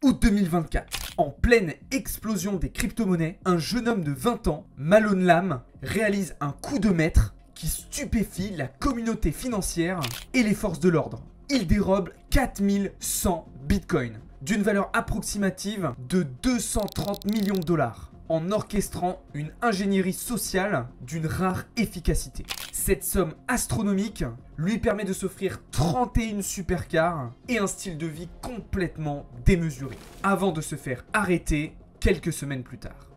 Août 2024. En pleine explosion des crypto-monnaies, un jeune homme de 20 ans, Malone Lam, réalise un coup de maître qui stupéfie la communauté financière et les forces de l'ordre. Il dérobe 4100 bitcoins d'une valeur approximative de 230 millions de dollars en orchestrant une ingénierie sociale d'une rare efficacité. Cette somme astronomique lui permet de s'offrir 31 supercars et un style de vie complètement démesuré, avant de se faire arrêter quelques semaines plus tard.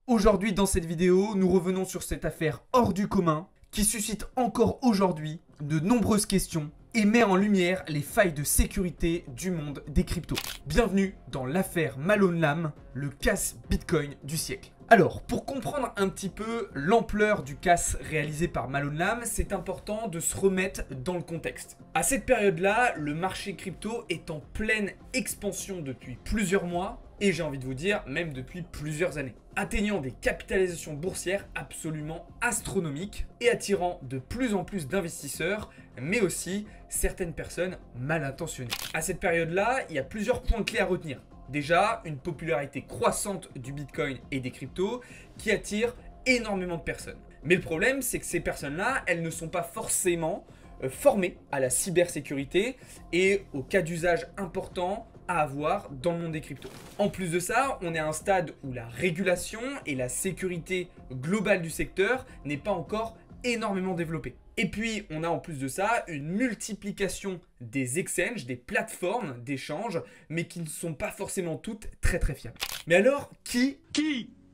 Aujourd'hui, dans cette vidéo, nous revenons sur cette affaire hors du commun qui suscite encore aujourd'hui de nombreuses questions et met en lumière les failles de sécurité du monde des cryptos. Bienvenue dans l'affaire Malone Lam, le casse Bitcoin du siècle. Alors, pour comprendre un petit peu l'ampleur du casse réalisé par Malone Lam, c'est important de se remettre dans le contexte. À cette période-là, le marché crypto est en pleine expansion depuis plusieurs mois, et j'ai envie de vous dire même depuis plusieurs années, atteignant des capitalisations boursières absolument astronomiques et attirant de plus en plus d'investisseurs, mais aussi certaines personnes mal intentionnées. À cette période-là, il y a plusieurs points clés à retenir. Déjà, une popularité croissante du Bitcoin et des cryptos qui attire énormément de personnes. Mais le problème, c'est que ces personnes-là, elles ne sont pas forcément formées à la cybersécurité et aux cas d'usage importants à avoir dans le monde des cryptos. En plus de ça, on est à un stade où la régulation et la sécurité globale du secteur n'est pas encore énormément développée. Et puis, on a en plus de ça une multiplication des exchanges, des plateformes d'échange, mais qui ne sont pas forcément toutes très fiables. Mais alors, qui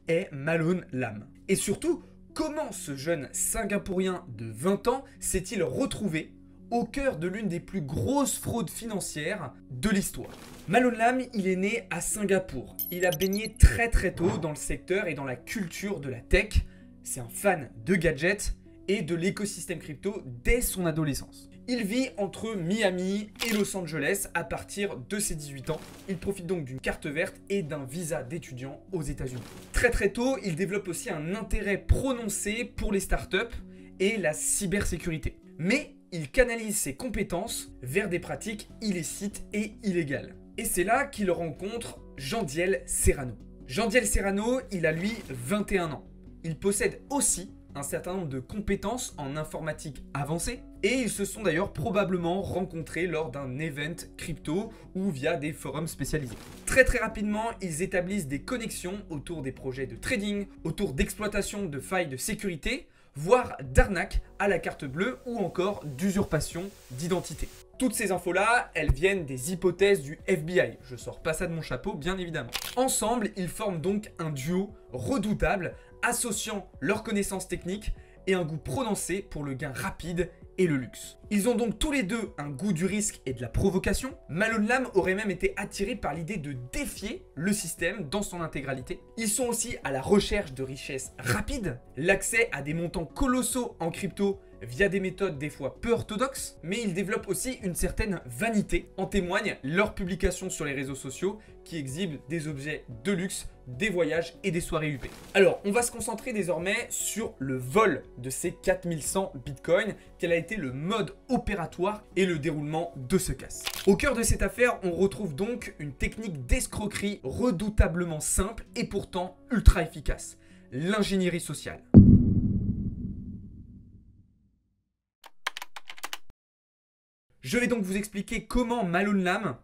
est Malone Lam? Et surtout, comment ce jeune Singapourien de 20 ans s'est-il retrouvé au cœur de l'une des plus grosses fraudes financières de l'histoire? Malone Lam, il est né à Singapour. Il a baigné très tôt dans le secteur et dans la culture de la tech. C'est un fan de gadgets et de l'écosystème crypto dès son adolescence. Il vit entre Miami et Los Angeles à partir de ses 18 ans. Il profite donc d'une carte verte et d'un visa d'étudiant aux États-Unis. Très tôt, il développe aussi un intérêt prononcé pour les startups et la cybersécurité. Mais il canalise ses compétences vers des pratiques illicites et illégales. Et c'est là qu'il rencontre Jandiel Serrano. Jandiel Serrano, il a lui 21 ans. Il possède aussi un certain nombre de compétences en informatique avancée et ils se sont d'ailleurs probablement rencontrés lors d'un event crypto ou via des forums spécialisés. Très rapidement, ils établissent des connexions autour des projets de trading, autour d'exploitation de failles de sécurité, voire d'arnaques à la carte bleue ou encore d'usurpation d'identité. Toutes ces infos-là, elles viennent des hypothèses du FBI. Je sors pas ça de mon chapeau, bien évidemment. Ensemble, ils forment donc un duo redoutable, associant leurs connaissances techniques et un goût prononcé pour le gain rapide et le luxe. Ils ont donc tous les deux un goût du risque et de la provocation. Malone Lam aurait même été attiré par l'idée de défier le système dans son intégralité. Ils sont aussi à la recherche de richesses rapides, l'accès à des montants colossaux en crypto via des méthodes des fois peu orthodoxes, mais ils développent aussi une certaine vanité. En témoignent leurs publications sur les réseaux sociaux qui exhibent des objets de luxe, des voyages et des soirées huppées. Alors, on va se concentrer désormais sur le vol de ces 4100 bitcoins, quel a été le mode opératoire et le déroulement de ce casse. Au cœur de cette affaire, on retrouve donc une technique d'escroquerie redoutablement simple et pourtant ultra efficace, l'ingénierie sociale. Je vais donc vous expliquer comment Malone Lam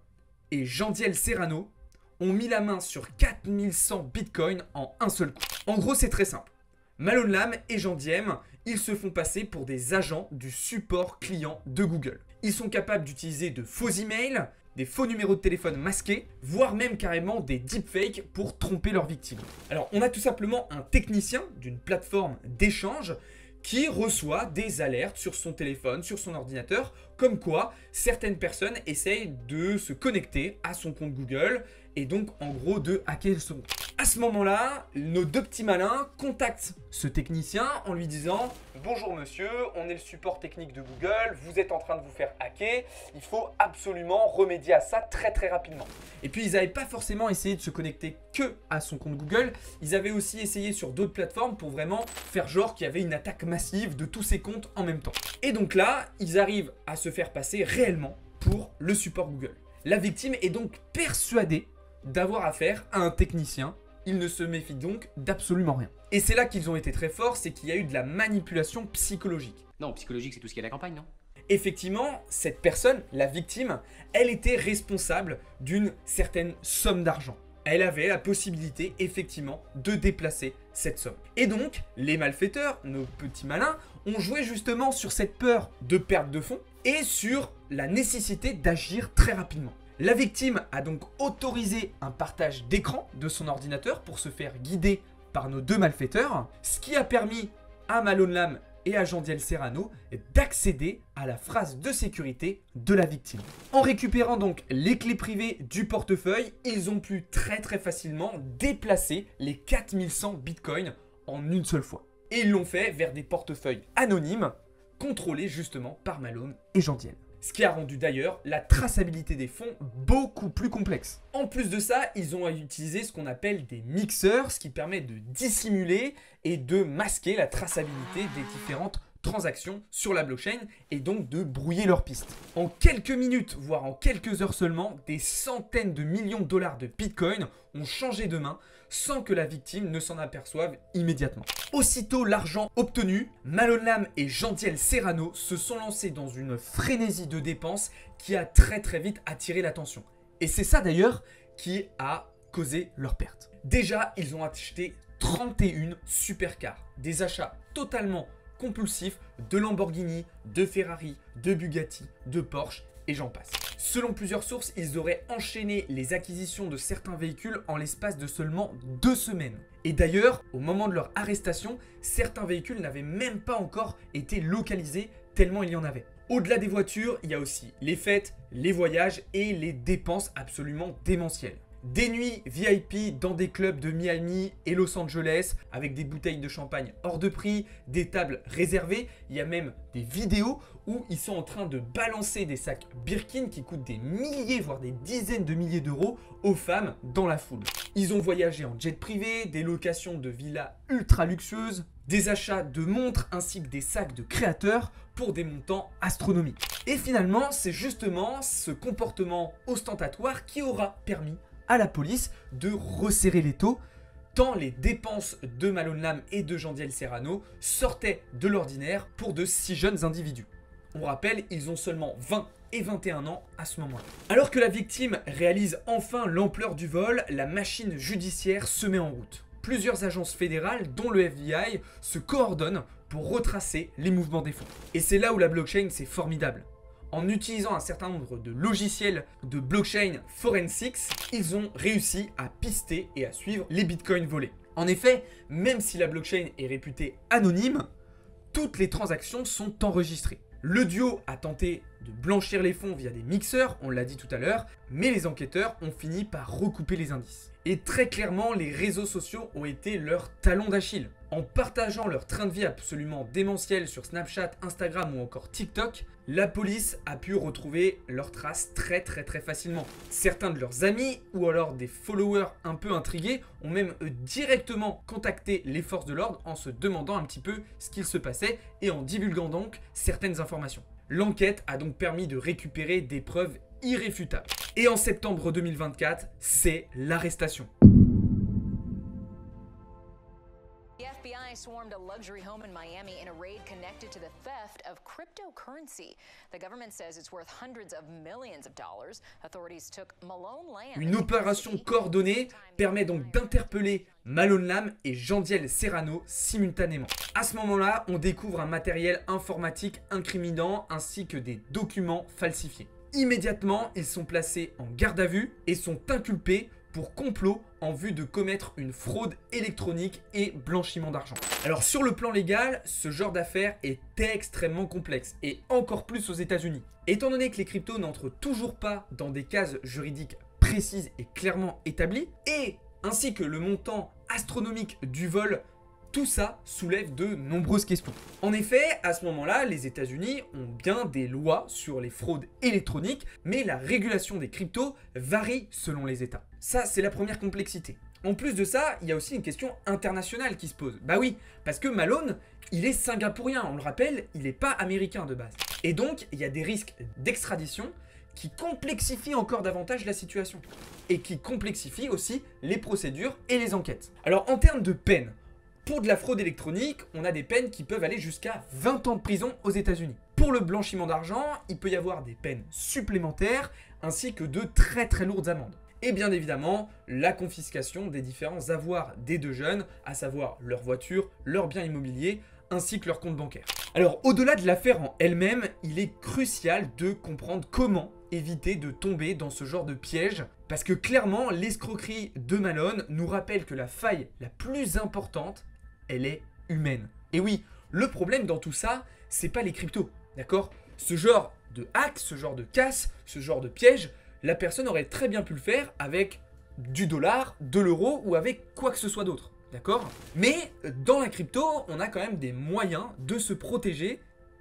et Jandiel Serrano ont mis la main sur 4100 bitcoins en un seul coup. En gros, c'est très simple. Malone Lam et Jandiel, ils se font passer pour des agents du support client de Google. Ils sont capables d'utiliser de faux emails, des faux numéros de téléphone masqués, voire même carrément des deepfakes pour tromper leurs victimes. Alors, on a tout simplement un technicien d'une plateforme d'échange qui reçoit des alertes sur son téléphone, sur son ordinateur, comme quoi certaines personnes essayent de se connecter à son compte Google et donc en gros de hacker son compte. À ce moment-là, nos deux petits malins contactent ce technicien en lui disant « Bonjour monsieur, on est le support technique de Google, vous êtes en train de vous faire hacker, il faut absolument remédier à ça très rapidement. » Et puis ils n'avaient pas forcément essayé de se connecter que à son compte Google, ils avaient aussi essayé sur d'autres plateformes pour vraiment faire genre qu'il y avait une attaque massive de tous ces comptes en même temps. Et donc là, ils arrivent à se faire passer réellement pour le support Google. La victime est donc persuadée d'avoir affaire à un technicien. Il ne se méfie donc d'absolument rien. Et c'est là qu'ils ont été très forts, c'est qu'il y a eu de la manipulation psychologique. Non, psychologique, c'est tout ce qui est à la campagne, non? Effectivement, cette personne, la victime, elle était responsable d'une certaine somme d'argent. Elle avait la possibilité, effectivement, de déplacer cette somme. Et donc, les malfaiteurs, nos petits malins, ont joué justement sur cette peur de perte de fonds et sur la nécessité d'agir très rapidement. La victime a donc autorisé un partage d'écran de son ordinateur pour se faire guider par nos deux malfaiteurs, ce qui a permis à Malone Lam et à Jandiel Serrano d'accéder à la phrase de sécurité de la victime. En récupérant donc les clés privées du portefeuille, ils ont pu très facilement déplacer les 4100 bitcoins en une seule fois. Et ils l'ont fait vers des portefeuilles anonymes contrôlés justement par Malone et Jandiel. Ce qui a rendu d'ailleurs la traçabilité des fonds beaucoup plus complexe. En plus de ça, ils ont utilisé ce qu'on appelle des mixeurs, ce qui permet de dissimuler et de masquer la traçabilité des différentes transactions sur la blockchain et donc de brouiller leurs pistes. En quelques minutes, voire en quelques heures seulement, des centaines de millions de dollars de Bitcoin ont changé de main sans que la victime ne s'en aperçoive immédiatement. Aussitôt l'argent obtenu, Malone Lam et Jandiel Serrano se sont lancés dans une frénésie de dépenses qui a très vite attiré l'attention. Et c'est ça d'ailleurs qui a causé leur perte. Déjà, ils ont acheté 31 supercars, des achats totalement compulsifs de Lamborghini, de Ferrari, de Bugatti, de Porsche et j'en passe. Selon plusieurs sources, ils auraient enchaîné les acquisitions de certains véhicules en l'espace de seulement 2 semaines. Et d'ailleurs, au moment de leur arrestation, certains véhicules n'avaient même pas encore été localisés tellement il y en avait. Au-delà des voitures, il y a aussi les fêtes, les voyages et les dépenses absolument démentielles. Des nuits VIP dans des clubs de Miami et Los Angeles avec des bouteilles de champagne hors de prix, des tables réservées. Il y a même des vidéos où ils sont en train de balancer des sacs Birkin qui coûtent des milliers voire des dizaines de milliers d'euros aux femmes dans la foule. Ils ont voyagé en jet privé, des locations de villas ultra luxueuses, des achats de montres ainsi que des sacs de créateurs pour des montants astronomiques. Et finalement, c'est justement ce comportement ostentatoire qui aura permis à la police de resserrer les taux tant les dépenses de Malone Lam et de Jandiel Serrano sortaient de l'ordinaire pour de si jeunes individus. On rappelle, ils ont seulement 20 et 21 ans à ce moment-là. Alors que la victime réalise enfin l'ampleur du vol, la machine judiciaire se met en route. Plusieurs agences fédérales, dont le FBI, se coordonnent pour retracer les mouvements des fonds. Et c'est là où la blockchain, c'est formidable. En utilisant un certain nombre de logiciels de blockchain forensics, ils ont réussi à pister et à suivre les bitcoins volés. En effet, même si la blockchain est réputée anonyme, toutes les transactions sont enregistrées. Le duo a tenté de blanchir les fonds via des mixeurs, on l'a dit tout à l'heure, mais les enquêteurs ont fini par recouper les indices. Et très clairement, les réseaux sociaux ont été leur talon d'Achille. En partageant leur train de vie absolument démentiel sur Snapchat, Instagram ou encore TikTok, la police a pu retrouver leurs traces très facilement. Certains de leurs amis ou alors des followers un peu intrigués ont même directement contacté les forces de l'ordre en se demandant un petit peu ce qu'il se passait et en divulguant donc certaines informations. L'enquête a donc permis de récupérer des preuves irréfutables. Et en septembre 2024, c'est l'arrestation. The FBI swarmed a luxury home in Miami in a raid connected to the theft of cryptocurrency. The government says it's worth hundreds of millions of dollars. Authorities took Malone Lam. Une opération coordonnée permet donc d'interpeller Malone Lam et Jandiel Serrano simultanément. À ce moment-là, on découvre un matériel informatique incriminant ainsi que des documents falsifiés. Immédiatement, ils sont placés en garde à vue et sont inculpés pour complot en vue de commettre une fraude électronique et blanchiment d'argent. Alors sur le plan légal, ce genre d'affaire est extrêmement complexe et encore plus aux États-Unis. Étant donné que les cryptos n'entrent toujours pas dans des cases juridiques précises et clairement établies et ainsi que le montant astronomique du vol, tout ça soulève de nombreuses questions. En effet, à ce moment-là, les États-Unis ont bien des lois sur les fraudes électroniques, mais la régulation des cryptos varie selon les États. Ça, c'est la première complexité. En plus de ça, il y a aussi une question internationale qui se pose. Bah oui, parce que Malone, il est singapourien, on le rappelle, il n'est pas américain de base. Et donc, il y a des risques d'extradition qui complexifient encore davantage la situation. Et qui complexifient aussi les procédures et les enquêtes. Alors, en termes de peine, pour de la fraude électronique, on a des peines qui peuvent aller jusqu'à 20 ans de prison aux États-Unis. Pour le blanchiment d'argent, il peut y avoir des peines supplémentaires ainsi que de très lourdes amendes. Et bien évidemment, la confiscation des différents avoirs des deux jeunes, à savoir leur voiture, leurs biens immobiliers, ainsi que leur compte bancaire. Alors au-delà de l'affaire en elle-même, il est crucial de comprendre comment éviter de tomber dans ce genre de piège, parce que clairement, l'escroquerie de Malone nous rappelle que la faille la plus importante, elle est humaine. Et oui, le problème dans tout ça, c'est pas les cryptos, d'accord? Ce genre de hack, ce genre de casse, ce genre de piège, la personne aurait très bien pu le faire avec du dollar, de l'euro ou avec quoi que ce soit d'autre, d'accord? Mais dans la crypto, on a quand même des moyens de se protéger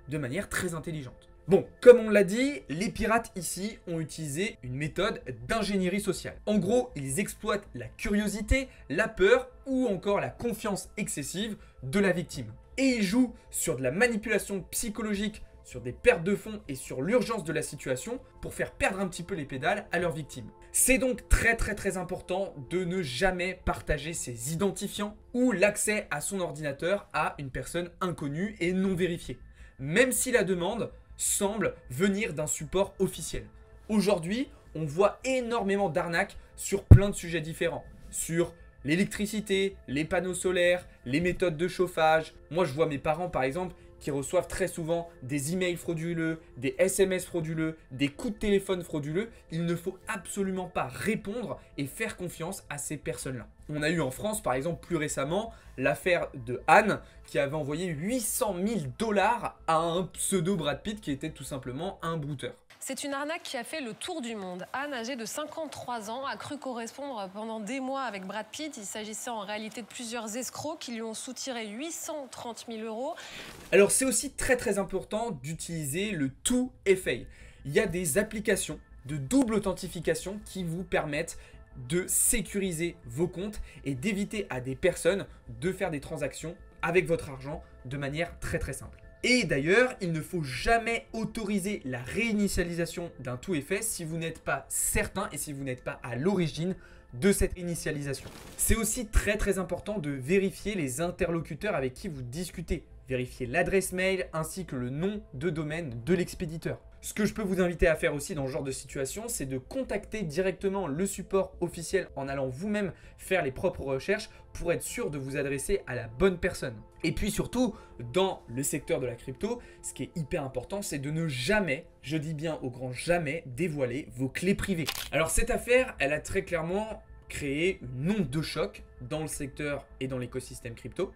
de manière très intelligente. Bon, comme on l'a dit, les pirates ici ont utilisé une méthode d'ingénierie sociale. En gros, ils exploitent la curiosité, la peur ou encore la confiance excessive de la victime. Et ils jouent sur de la manipulation psychologique, sur des pertes de fonds et sur l'urgence de la situation pour faire perdre un petit peu les pédales à leurs victimes. C'est donc très important de ne jamais partager ses identifiants ou l'accès à son ordinateur à une personne inconnue et non vérifiée, même si la demande semble venir d'un support officiel. Aujourd'hui, on voit énormément d'arnaques sur plein de sujets différents, sur l'électricité, les panneaux solaires, les méthodes de chauffage. Moi, je vois mes parents, par exemple, qui reçoivent très souvent des emails frauduleux, des SMS frauduleux, des coups de téléphone frauduleux. Il ne faut absolument pas répondre et faire confiance à ces personnes-là. On a eu en France, par exemple, plus récemment, l'affaire de Anne qui avait envoyé 800 000 $ à un pseudo Brad Pitt qui était tout simplement un brouteur. C'est une arnaque qui a fait le tour du monde. Anne, âgée de 53 ans, a cru correspondre pendant des mois avec Brad Pitt. Il s'agissait en réalité de plusieurs escrocs qui lui ont soutiré 830 000 €. Alors c'est aussi très important d'utiliser le 2FA. Il y a des applications de double authentification qui vous permettent de sécuriser vos comptes et d'éviter à des personnes de faire des transactions avec votre argent de manière très simple. Et d'ailleurs, il ne faut jamais autoriser la réinitialisation d'un 2FA si vous n'êtes pas certain et si vous n'êtes pas à l'origine de cette initialisation. C'est aussi très important de vérifier les interlocuteurs avec qui vous discutez. Vérifier l'adresse mail ainsi que le nom de domaine de l'expéditeur. Ce que je peux vous inviter à faire aussi dans ce genre de situation, c'est de contacter directement le support officiel en allant vous-même faire les propres recherches pour être sûr de vous adresser à la bonne personne. Et puis surtout, dans le secteur de la crypto, ce qui est hyper important, c'est de ne jamais, je dis bien au grand jamais, dévoiler vos clés privées. Alors cette affaire, elle a très clairement créé une onde de choc dans le secteur et dans l'écosystème crypto.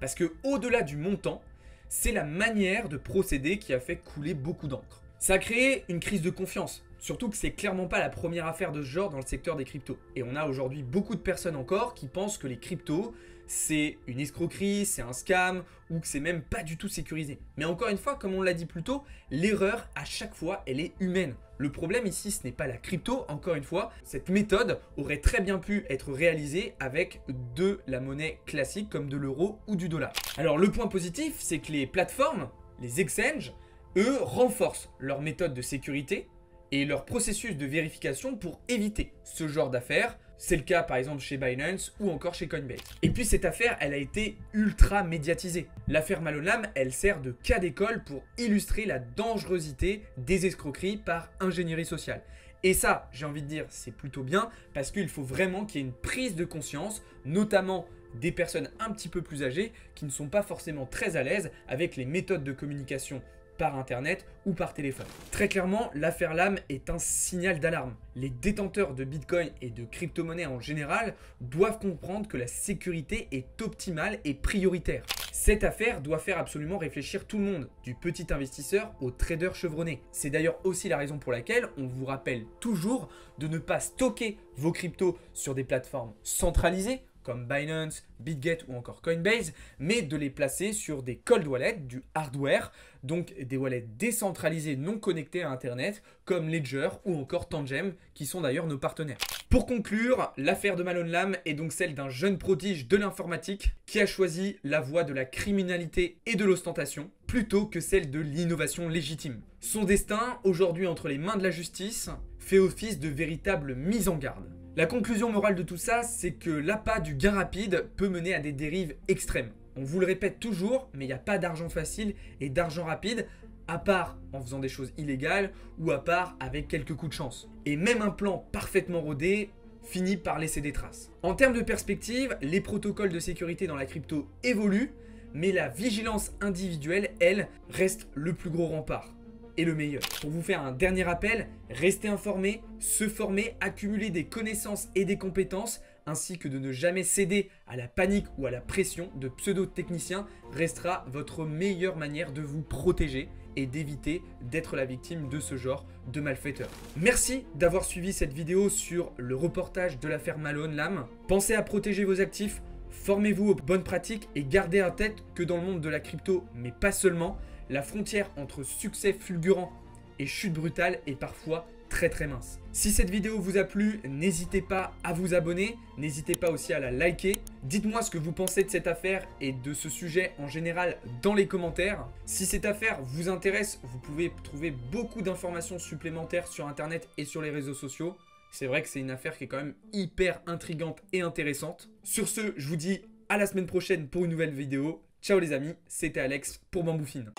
Parce que au-delà du montant, c'est la manière de procéder qui a fait couler beaucoup d'encre. Ça a créé une crise de confiance, surtout que c'est clairement pas la première affaire de ce genre dans le secteur des cryptos. Et on a aujourd'hui beaucoup de personnes encore qui pensent que les cryptos, c'est une escroquerie, c'est un scam ou que c'est même pas du tout sécurisé. Mais encore une fois, comme on l'a dit plus tôt, l'erreur à chaque fois, elle est humaine. Le problème ici, ce n'est pas la crypto, encore une fois, cette méthode aurait très bien pu être réalisée avec de la monnaie classique comme de l'euro ou du dollar. Alors le point positif, c'est que les plateformes, les exchanges, eux renforcent leur méthode de sécurité et leur processus de vérification pour éviter ce genre d'affaires. C'est le cas par exemple chez Binance ou encore chez Coinbase. Et puis cette affaire, elle a été ultra médiatisée. L'affaire Malone, elle sert de cas d'école pour illustrer la dangerosité des escroqueries par ingénierie sociale. Et ça, j'ai envie de dire, c'est plutôt bien parce qu'il faut vraiment qu'il y ait une prise de conscience, notamment des personnes un petit peu plus âgées qui ne sont pas forcément très à l'aise avec les méthodes de communication par internet ou par téléphone. Très clairement, l'affaire Lam est un signal d'alarme. Les détenteurs de Bitcoin et de crypto-monnaies en général doivent comprendre que la sécurité est optimale et prioritaire. Cette affaire doit faire absolument réfléchir tout le monde, du petit investisseur au trader chevronné. C'est d'ailleurs aussi la raison pour laquelle on vous rappelle toujours de ne pas stocker vos cryptos sur des plateformes centralisées comme Binance, BitGet ou encore Coinbase, mais de les placer sur des cold wallets, du hardware, donc des wallets décentralisés non connectés à Internet, comme Ledger ou encore Tangem, qui sont d'ailleurs nos partenaires. Pour conclure, l'affaire de Malone Lam est donc celle d'un jeune prodige de l'informatique qui a choisi la voie de la criminalité et de l'ostentation, plutôt que celle de l'innovation légitime. Son destin, aujourd'hui entre les mains de la justice, fait office de véritable mise en garde. La conclusion morale de tout ça, c'est que l'appât du gain rapide peut mener à des dérives extrêmes. On vous le répète toujours, mais il n'y a pas d'argent facile et d'argent rapide, à part en faisant des choses illégales ou à part avec quelques coups de chance. Et même un plan parfaitement rodé finit par laisser des traces. En termes de perspective, les protocoles de sécurité dans la crypto évoluent, mais la vigilance individuelle, elle, reste le plus gros rempart. Et le meilleur. Pour vous faire un dernier rappel, restez informés, se former, accumuler des connaissances et des compétences, ainsi que de ne jamais céder à la panique ou à la pression de pseudo-techniciens restera votre meilleure manière de vous protéger et d'éviter d'être la victime de ce genre de malfaiteurs. Merci d'avoir suivi cette vidéo sur le reportage de l'affaire Malone Lam. Pensez à protéger vos actifs, formez-vous aux bonnes pratiques et gardez en tête que dans le monde de la crypto, mais pas seulement, la frontière entre succès fulgurant et chute brutale est parfois très mince. Si cette vidéo vous a plu, n'hésitez pas à vous abonner, n'hésitez pas aussi à la liker. Dites-moi ce que vous pensez de cette affaire et de ce sujet en général dans les commentaires. Si cette affaire vous intéresse, vous pouvez trouver beaucoup d'informations supplémentaires sur internet et sur les réseaux sociaux. C'est vrai que c'est une affaire qui est quand même hyper intrigante et intéressante. Sur ce, je vous dis à la semaine prochaine pour une nouvelle vidéo. Ciao les amis, c'était Alex pour Bamboufine.